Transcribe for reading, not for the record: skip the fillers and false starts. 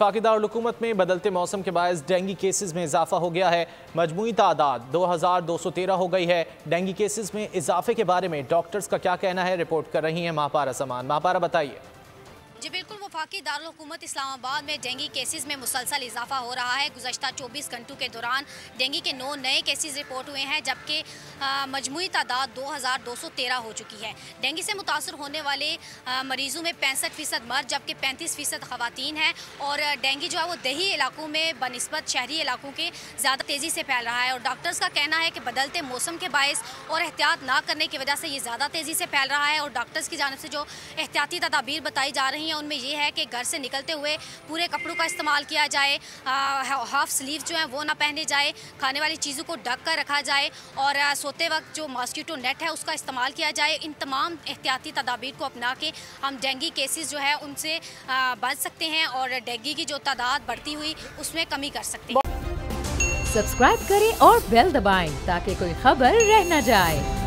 वफाकी दारुल-हुकूमत में बदलते मौसम के बायस डेंगू केसेस में इजाफा हो गया है। मजमूई तादाद 2213 हो गई है। डेंगू केसेस में इजाफे के बारे में डॉक्टर्स का क्या कहना है, रिपोर्ट कर रही हैं महापारा समान। महापारा बताइए। जी बिल्कुल, वफाकी दारुल हुकूमत इस्लामाबाद में डेंगू केसेस में मुसलसल इजाफा हो रहा है। गुज़श्ता 24 घंटों के दौरान डेंगू के 9 नए केसेस रिपोर्ट हुए हैं, जबकि मजमूई तादाद 2213 हो चुकी है। डेंगू से मुतासर होने वाले मरीज़ों में 65% मर्द जबकि 35% ख़वातीन हैं। और डेंगू जो है वो दही इलाकों में बनिस्बत शहरी इलाकों के ज़्यादा तेज़ी से फैल रहा है। और डॉक्टर्स का कहना है कि बदलते मौसम के बायस और एहतियात ना करने की वजह से ये ज़्यादा तेज़ी से फैल रहा है। और डॉक्टर्स की जानिब से जो एहतियाती तदाबीर बताई जा रही हैं उनमें ये है कि घर से निकलते हुए पूरे कपड़ों का इस्तेमाल किया जाए, हाफ स्लीव जो है वो ना पहने जाए, खाने वाली चीज़ों को ढक कर रखा जाए और सोते वक्त जो मॉस्किटो नेट है उसका इस्तेमाल किया जाए। इन तमाम एहतियाती तदाबीर को अपना के हम डेंगू केसेस जो है उनसे बच सकते हैं और डेंगू की जो तादाद बढ़ती हुई उसमें कमी कर सकते हैं। सब्सक्राइब करें और बेल दबाएं ताकि कोई खबर रह न जाए।